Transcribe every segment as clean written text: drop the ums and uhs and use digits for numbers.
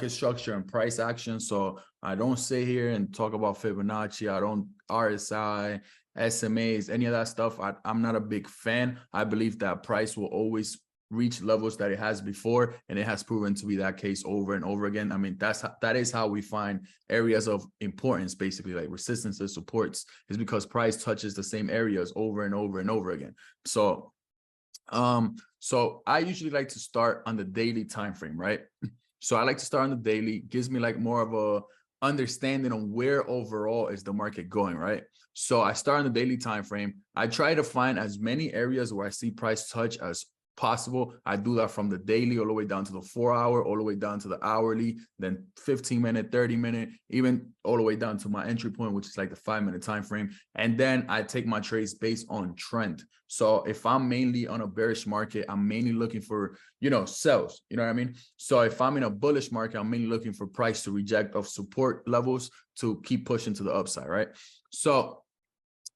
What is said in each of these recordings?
market structure and price action. So I don't sit here and talk about Fibonacci. I don't RSI, SMAs, any of that stuff. I'm not a big fan. I believe that price will always reach levels that it has before, and it has proven to be that case over and over again. I mean, that is how we find areas of importance, basically, like resistance and supports, is because price touches the same areas over and over and over again. So I usually like to start on the daily time frame, right? So I like to start on the daily. Gives me like more of a understanding on where overall is the market going, right? So I start on the daily time frame. I try to find as many areas where I see price touch as possible. I do that from the daily all the way down to the 4-hour, all the way down to the hourly, then 15-minute, 30-minute, even all the way down to my entry point, which is like the 5-minute time frame. And then I take my trades based on trend. So if I'm mainly on a bearish market, I'm mainly looking for, sells, you know what I mean? So if I'm in a bullish market, I'm mainly looking for price to reject of support levels to keep pushing to the upside, right? So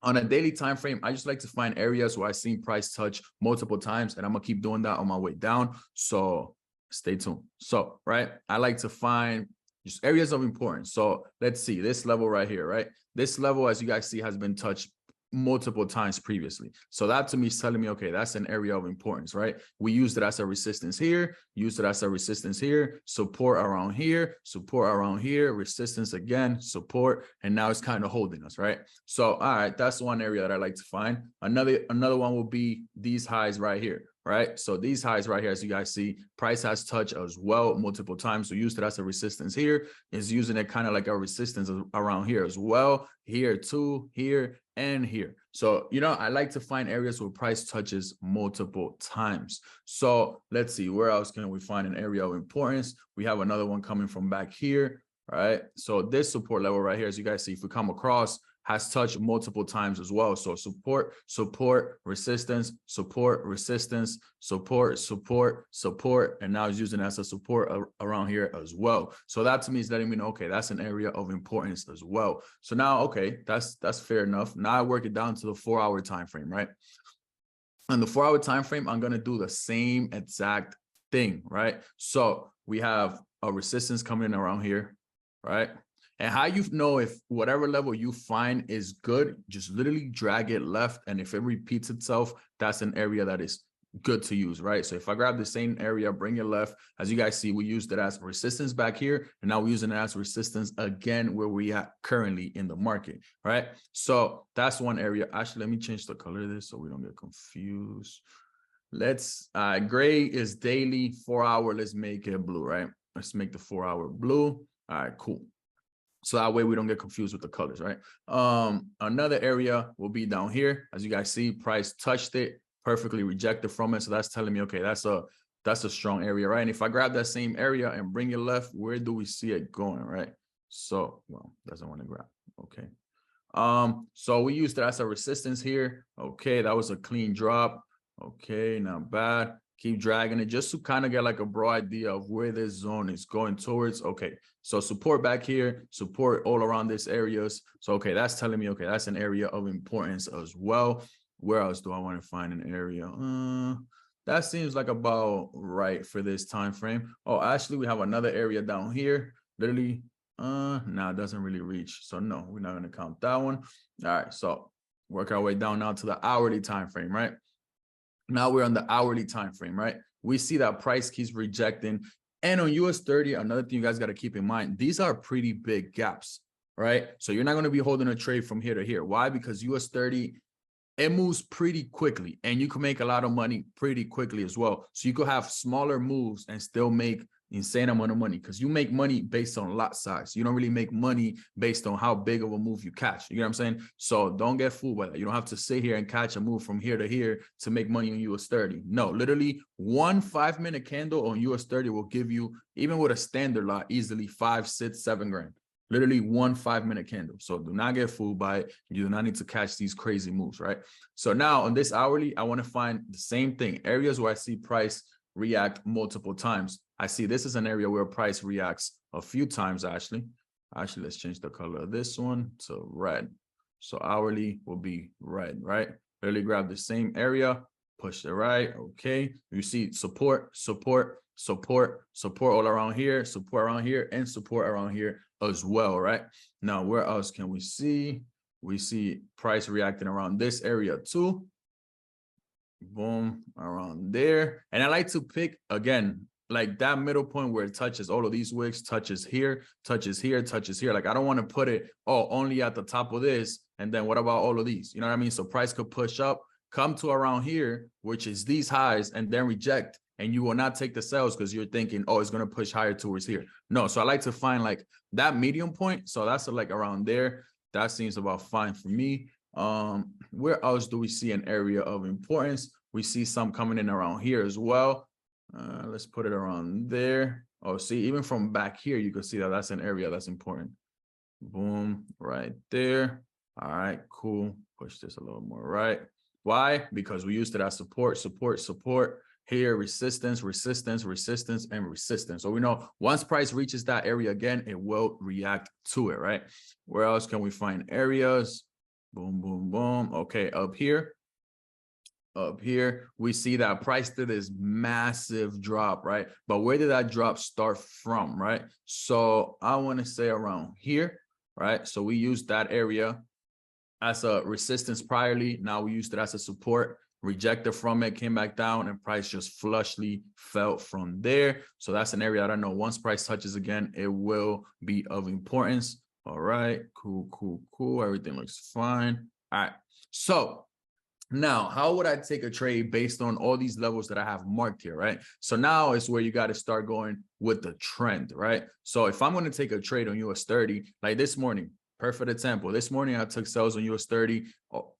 on a daily time frame, I just like to find areas where I've seen price touch multiple times, and I'm gonna keep doing that on my way down. So stay tuned. So, right, I like to find just areas of importance. So let's see this level right here, right? This level, as you guys see, has been touched multiple times previously. So that to me is telling me, okay, that's an area of importance, right? We used it as a resistance here, used it as a resistance here, support around here, resistance again, support, and now it's kind of holding us, right? So, all right, that's one area that I like to find. Another one will be these highs right here, right? So these highs right here, as you guys see, price has touched as well multiple times. So used it as a resistance here, is using it kind of like a resistance around here as well, here too, here, and here. So, I like to find areas where price touches multiple times. So let's see, where else can we find an area of importance? We have another one coming from back here, right? So this support level right here, as you guys see, if we come across, has touched multiple times as well. So support, resistance, support, resistance, support, and now it's using it as a support around here as well. So that to me is letting me know, okay, that's an area of importance as well. So now, okay, that's fair enough. Now I work it down to the 4-hour time frame, right? On the 4-hour time frame, I'm gonna do the same exact thing, right? So we have a resistance coming in around here, right? And how you know if whatever level you find is good, just literally drag it left. And if it repeats itself, that's an area that is good to use, right? So if I grab the same area, bring it left, as you guys see, we used it as resistance back here, and now we're using it as resistance again where we are currently in the market, right? So that's one area. Actually, let me change the color of this so we don't get confused. Let's gray is daily, 4-hour. Let's make it blue, right? Let's make the 4-hour blue. All right, cool. So that way we don't get confused with the colors, right? Another area will be down here. As you guys see, price touched it, perfectly rejected from it. So that's telling me, okay, that's a strong area, right? And if I grab that same area and bring it left, where do we see it going, right? So, well, doesn't want to grab, okay. So we used it as a resistance here. Okay, that was a clean drop. Okay, not bad. Keep dragging it just to kind of get like a broad idea of where this zone is going towards. Okay, so support back here, support all around these areas. So, okay, that's telling me, okay, that's an area of importance as well. Where else do I want to find an area? That seems like about right for this time frame. Oh, actually, we have another area down here. Literally, no, it doesn't really reach. So no, we're not going to count that one. All right, so work our way down now to the hourly time frame, right? Now we're on the hourly time frame, right? We see that price keeps rejecting. And on US30, another thing you guys got to keep in mind, these are pretty big gaps, right? So you're not going to be holding a trade from here to here. Why? Because US30, it moves pretty quickly, and you can make a lot of money pretty quickly as well. So you could have smaller moves and still make insane amount of money, because you make money based on lot size. You don't really make money based on how big of a move you catch. You know what I'm saying? So don't get fooled by that. You don't have to sit here and catch a move from here to here to make money on US30. No, literally one 5-minute candle on US30 will give you, even with a standard lot, easily 5, 6, 7 grand. Literally one 5-minute candle. So do not get fooled by it. You do not need to catch these crazy moves, right? So now on this hourly, I want to find the same thing. Areas where I see price react multiple times. I see this is an area where price reacts a few times, actually. Actually, let's change the color of this one to red. So hourly will be red, right? Literally grab the same area, push to the right. Okay, you see support, support, support, support all around here, support around here, and support around here as well, right? Now, where else can we see? We see price reacting around this area too. Boom, around there. And I like to pick, again, like that middle point where it touches all of these wicks, touches here, touches here, touches here. Like, I don't want to put it, oh, only at the top of this. And then what about all of these? You know what I mean? So price could push up, come to around here, which is these highs, and then reject. And you will not take the sales because you're thinking, oh, it's going to push higher towards here. No, so I like to find like that medium point. So that's like around there. That seems about fine for me. Where else do we see an area of importance? We see some coming in around here as well. Let's put it around there. Oh, see, even from back here, you can see that that's an area that's important. Boom, right there. All right, cool. Push this a little more right. Why? Because we used it as support, support, support. Here, resistance, resistance, resistance, and resistance. So we know once price reaches that area again, it will react to it, right? Where else can we find areas? Boom, boom, boom. Okay, up here, we see that price did this massive drop, right? But where did that drop start from, right? So I want to say around here, right? So we used that area as a resistance priorly. Now we used it as a support, rejected from it, came back down, and price just flushly fell from there. So that's an area that I know once price touches again, it will be of importance. All right, cool, cool, cool. Everything looks fine. All right, so now how would I take a trade based on all these levels that I have marked here, right? So now is where you got to start going with the trend, right? So if I'm going to take a trade on US30, like this morning, perfect example. This morning, I took sales on US30.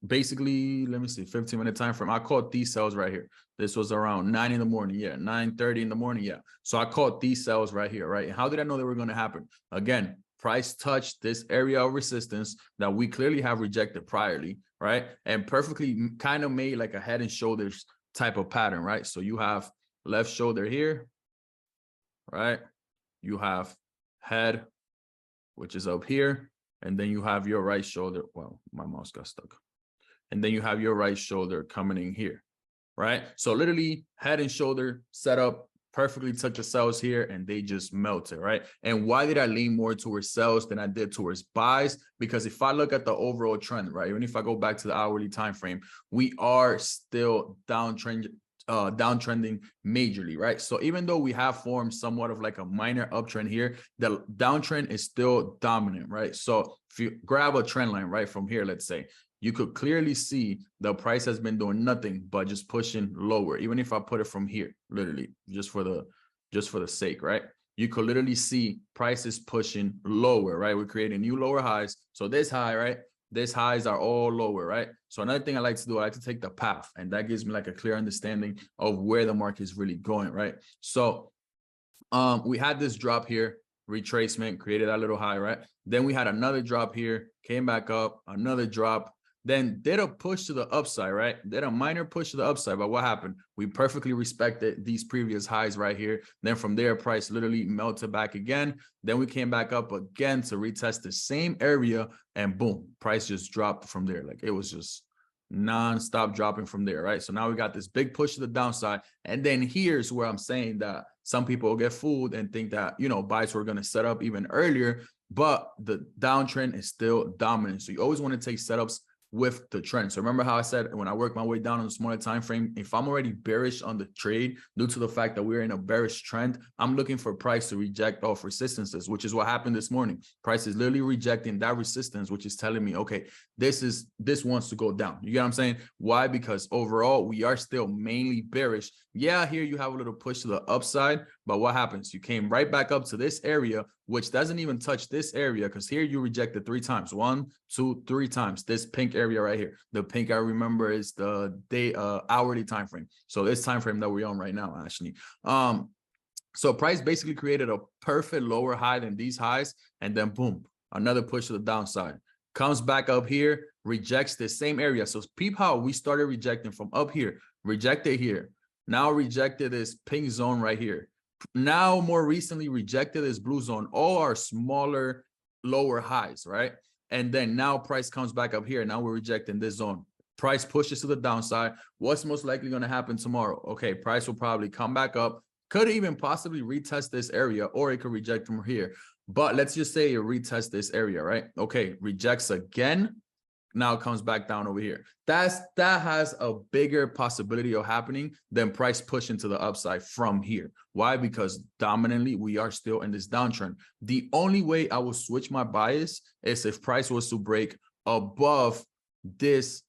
Basically, let me see, 15-minute time frame. I caught these sales right here. This was around 9 in the morning. Yeah, 9:30 in the morning. Yeah. So I caught these sales right here, right? And how did I know they were going to happen? Again, price touched this area of resistance that we clearly have rejected priorly, right? And perfectly kind of made like a head and shoulders type of pattern, right? So you have left shoulder here, right? You have head, which is up here. And then you have your right shoulder. Well, my mouse got stuck. And then you have your right shoulder coming in here, right? So literally head and shoulder set up, perfectly took the sells here and they just melted, right? And why did I lean more towards sells than I did towards buys? Because if I look at the overall trend, right, even if I go back to the hourly time frame, we are still downtrending majorly, right? So even though we have formed somewhat of like a minor uptrend here, the downtrend is still dominant, right? So if you grab a trend line right from here, let's say, you could clearly see the price has been doing nothing but just pushing lower. Even if I put it from here, literally just for the sake, right? You could literally see prices pushing lower, right? We're creating new lower highs. So this high, right? These highs are all lower, right? So another thing I like to do, I like to take the path, and that gives me like a clear understanding of where the market is really going, right? So we had this drop here, retracement, created that little high, right? Then we had another drop here, came back up, another drop, then did a push to the upside, right? Did a minor push to the upside, but what happened? We perfectly respected these previous highs right here. Then from there, price literally melted back again. Then we came back up again to retest the same area, and boom, price just dropped from there. Like it was just non-stop dropping from there, right? So now we got this big push to the downside. And then here's where I'm saying that some people get fooled and think that, you know, buys were going to set up even earlier, but the downtrend is still dominant. So you always want to take setups with the trend. So remember how I said when I work my way down on the smaller time frame, if I'm already bearish on the trade due to the fact that we're in a bearish trend, I'm looking for price to reject off resistances, which is what happened this morning. Price is literally rejecting that resistance, which is telling me, okay, this wants to go down. You get what I'm saying? Why? Because overall we are still mainly bearish. Yeah, here you have a little push to the upside, but what happens? You came right back up to this area, which doesn't even touch this area, because here you rejected 3 times. 1, 2, 3 times. This pink area right here. The pink, I remember, is the day hourly time frame. So this time frame that we're on right now, actually. So price basically created a perfect lower high than these highs, and then boom, another push to the downside. Comes back up here, rejects the same area. So peep how we started rejecting from up here, rejected here. Now rejected this pink zone right here. Now more recently rejected this blue zone. All are smaller, lower highs, right? And then now price comes back up here. Now we're rejecting this zone. Price pushes to the downside. What's most likely going to happen tomorrow? Okay, price will probably come back up. Could even possibly retest this area, or it could reject from here. But let's just say it retests this area, right? Okay, rejects again. Now it comes back down over here. That has a bigger possibility of happening than price pushing to the upside from here. Why? Because dominantly we are still in this downtrend. The only way I will switch my bias is if price was to break above this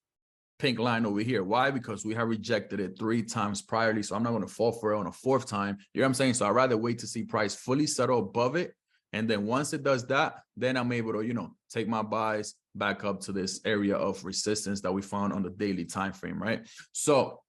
pink line over here. Why? Because we have rejected it 3 times priorly. So I'm not going to fall for it on a 4th time. You know what I'm saying? So I'd rather wait to see price fully settle above it. And then once it does that, then I'm able to, you know, take my buys back up to this area of resistance that we found on the daily time frame, right? So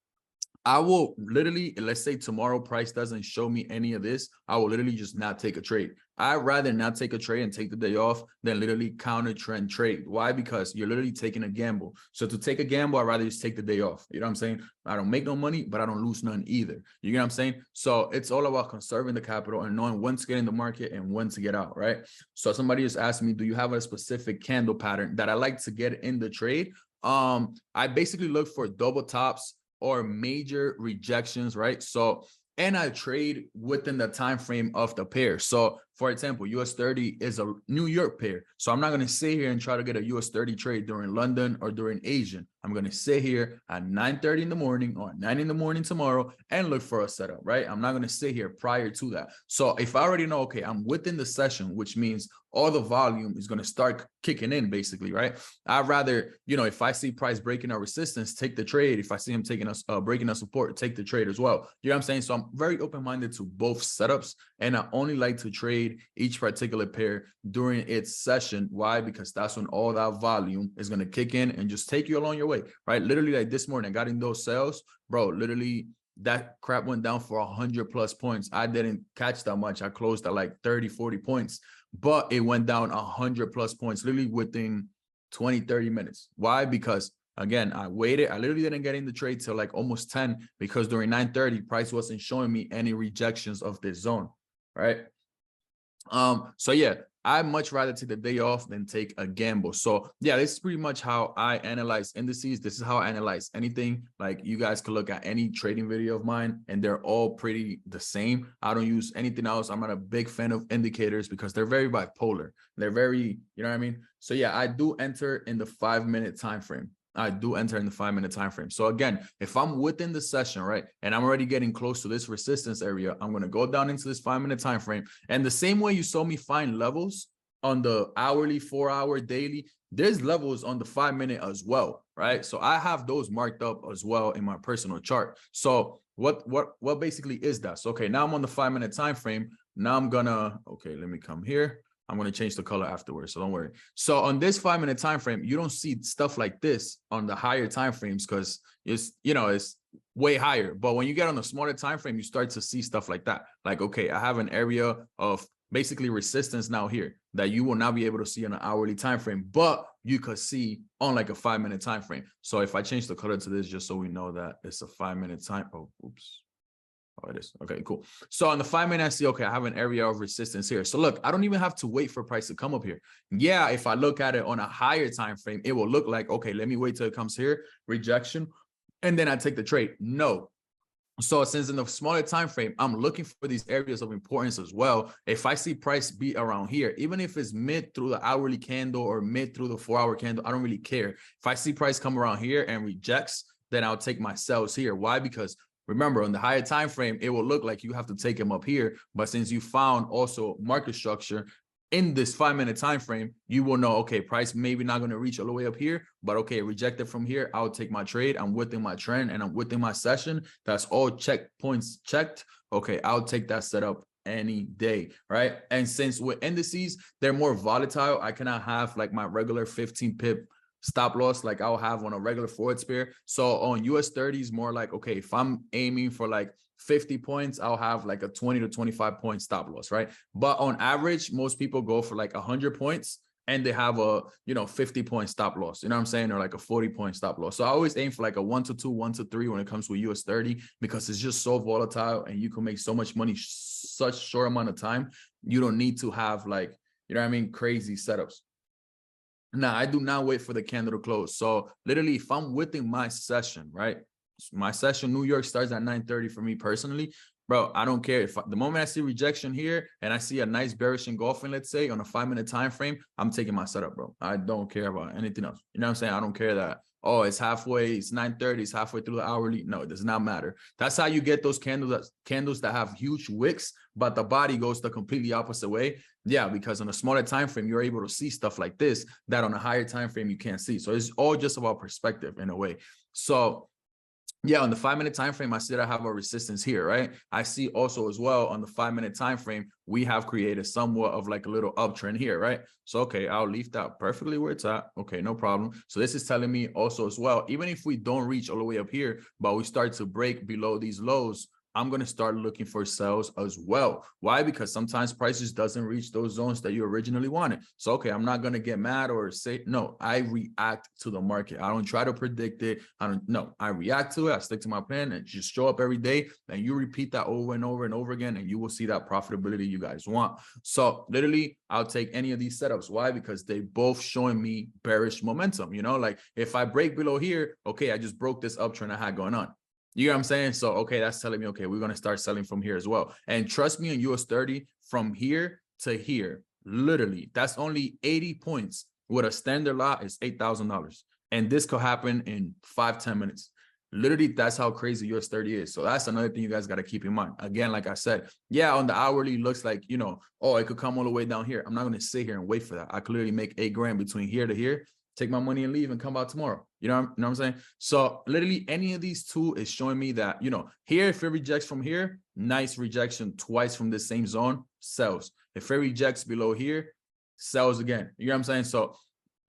I will literally, let's say tomorrow price doesn't show me any of this, I will literally just not take a trade. I'd rather not take a trade and take the day off than literally counter trend trade. Why? Because you're literally taking a gamble. So to take a gamble, I'd rather just take the day off. You know what I'm saying? I don't make no money, but I don't lose none either. You know what I'm saying? So it's all about conserving the capital and knowing when to get in the market and when to get out, right? So somebody just asked me, do you have a specific candle pattern that I like to get in the trade? I basically look for double tops or major rejections, right? So, and I trade within the time frame of the pair. So for example, US30 is a New York pair. So I'm not going to sit here and try to get a US30 trade during London or during Asian. I'm going to sit here at 9:30 in the morning or 9 in the morning tomorrow and look for a setup, right? I'm not going to sit here prior to that. So if I already know, okay, I'm within the session, which means all the volume is going to start kicking in basically, right? I'd rather, you know, if I see price breaking our resistance, take the trade. If I see him taking us, breaking our support, take the trade as well. You know what I'm saying? So I'm very open-minded to both setups, and I only like to trade each particular pair during its session. Why? Because that's when all that volume is going to kick in and just take you along your way, right? Literally like this morning, I got in those sales, bro, literally that crap went down for 100+ points. I didn't catch that much. I closed at like 30-40 points, but it went down 100+ points, literally within 20-30 minutes. Why? Because again, I waited. I literally didn't get in the trade till like almost 10 because during 9:30, price wasn't showing me any rejections of this zone, right? So yeah, I much rather take the day off than take a gamble. So yeah, this is pretty much how I analyze indices. This is how I analyze anything. Like you guys can look at any trading video of mine and they're all pretty the same. I don't use anything else. I'm not a big fan of indicators because they're very bipolar. They're very, you know what I mean? So yeah, I do enter in the 5-minute time frame. I do enter in the 5-minute time frame. So again, if I'm within the session, right, and I'm already getting close to this resistance area, I'm going to go down into this 5-minute time frame. And the same way you saw me find levels on the hourly, 4-hour, daily, there's levels on the 5-minute as well, right? So I have those marked up as well in my personal chart. So what basically is that? So okay, now I'm on the 5-minute time frame. Now I'm gonna, okay, let me come here. I'm going to change the color afterwards, so don't worry. So on this 5-minute time frame, you don't see stuff like this on the higher time frames because it's, you know, it's way higher. But when you get on the smaller time frame, you start to see stuff like that. Like, okay, I have an area of basically resistance now here that you will not be able to see on an hourly time frame, but you could see on like a 5-minute time frame. So if I change the color to this, just so we know that it's a 5-minute time. Oh, oops. Oh, it is. Okay, cool. So on the 5-minute, I see, okay, I have an area of resistance here. So look, I don't even have to wait for price to come up here. Yeah, if I look at it on a higher time frame, it will look like, okay, let me wait till it comes here, rejection, and then I take the trade. No. So since in the smaller time frame, I'm looking for these areas of importance as well. If I see price be around here, even if it's mid through the hourly candle or mid through the 4-hour candle, I don't really care. If I see price come around here and rejects, then I'll take my sells here. Why? Because remember, on the higher time frame, it will look like you have to take them up here. But since you found also market structure in this 5-minute time frame, you will know, okay, price maybe not going to reach all the way up here, but okay, rejected from here, I'll take my trade. I'm within my trend and I'm within my session. That's all checkpoints checked. Okay, I'll take that setup any day, right? And since with indices, they're more volatile, I cannot have like my regular 15 pip stop loss like I'll have on a regular forward pair. So on US30 is more like, okay, if I'm aiming for like 50 points, I'll have like a 20 to 25 point stop loss, right? But on average, most people go for like 100 points and they have a, you know, 50-point stop loss, you know what I'm saying? Or like a 40-point stop loss. So I always aim for like a 1 to 2, 1 to 3 when it comes to US30 because it's just so volatile and you can make so much money such short amount of time. You don't need to have like, you know what I mean, crazy setups. Now, I do not wait for the candle to close. So literally, if I'm within my session, right? My session, New York starts at 9:30 for me personally. Bro, I don't care if the moment I see rejection here and I see a nice bearish engulfing, let's say on a 5-minute time frame, I'm taking my setup, bro. I don't care about anything else. You know what I'm saying? I don't care that, oh, it's halfway, it's 9:30, it's halfway through the hourly. No, it does not matter. That's how you get those candles that have huge wicks, but the body goes the completely opposite way. Yeah, because on a smaller time frame, you're able to see stuff like this that on a higher time frame you can't see. So it's all just about perspective in a way. So yeah, on the 5-minute time frame, I see that I have a resistance here, right? I see also as well on the 5-minute time frame, we have created somewhat of like a little uptrend here, right? So okay, I'll leave that perfectly where it's at. Okay, no problem. So this is telling me also as well, even if we don't reach all the way up here, but we start to break below these lows, I'm going to start looking for sales as well. Why? Because sometimes prices doesn't reach those zones that you originally wanted. So, okay, I'm not going to get mad or say, no, I react to the market. I don't try to predict it. I react to it. I stick to my plan and just show up every day. And you repeat that over and over and over again, and you will see that profitability you guys want. So literally, I'll take any of these setups. Why? Because they both showing me bearish momentum. You know, like if I break below here, okay, I just broke this uptrend I had going on. You know what I'm saying? So, okay, that's telling me, okay, we're going to start selling from here as well. And trust me, on US30, from here to here, literally, that's only 80 points. With a standard lot is $8,000. And this could happen in 5-10 minutes. Literally, that's how crazy US30 is. So that's another thing you guys got to keep in mind. Again, like I said, yeah, on the hourly looks like, you know, oh, it could come all the way down here. I'm not going to sit here and wait for that. I clearly make $8 grand between here to here. Take my money and leave and come out tomorrow. You know what I'm saying? So literally any of these two is showing me that, you know, here, if it rejects from here, nice rejection twice from the same zone, sells. If it rejects below here, sells again. You know what I'm saying? So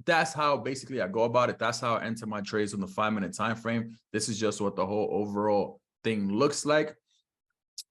that's how basically I go about it. That's how I enter my trades on the 5-minute time frame. This is just what the whole overall thing looks like.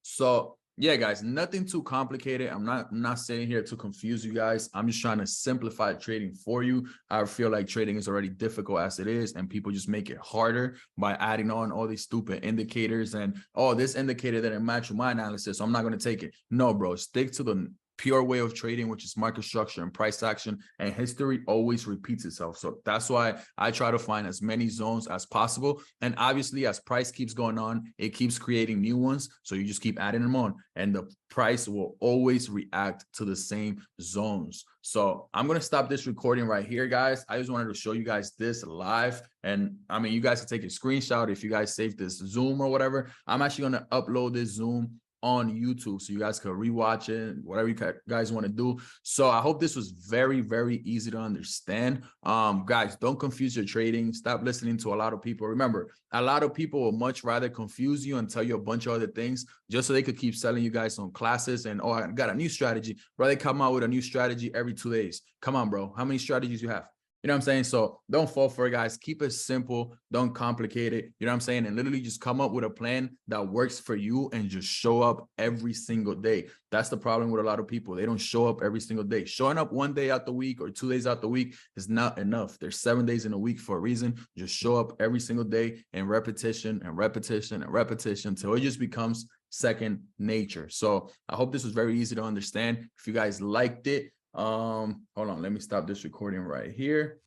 So yeah, guys, nothing too complicated. I'm not sitting here to confuse you guys. I'm just trying to simplify trading for you. I feel like trading is already difficult as it is, and people just make it harder by adding on all these stupid indicators and, oh, this indicator didn't match with my analysis, so I'm not going to take it. No, bro, stick to the pure way of trading, which is market structure and price action, and history always repeats itself. So that's why I try to find as many zones as possible. And obviously, as price keeps going on, it keeps creating new ones. So you just keep adding them on, and the price will always react to the same zones. So I'm going to stop this recording right here, guys. I just wanted to show you guys this live. And I mean, you guys can take a screenshot if you guys save this Zoom or whatever. I'm actually going to upload this Zoom on YouTube so you guys can rewatch it, whatever you guys want to do. So I hope this was very, very easy to understand. Guys, don't confuse your trading. Stop listening to a lot of people. Remember, a lot of people will much rather confuse you and tell you a bunch of other things just so they could keep selling you guys on classes and, oh, I got a new strategy. Bro, they come out with a new strategy every 2 days. Come on, bro. How many strategies you have? You know what I'm saying? So don't fall for it, guys. Keep it simple. Don't complicate it. You know what I'm saying? And literally just come up with a plan that works for you and just show up every single day. That's the problem with a lot of people. They don't show up every single day. Showing up 1 day out the week or 2 days out the week is not enough. There's 7 days in a week for a reason. Just show up every single day and repetition and repetition and repetition until it just becomes second nature. So I hope this was very easy to understand. If you guys liked it, hold on, let me stop this recording right here.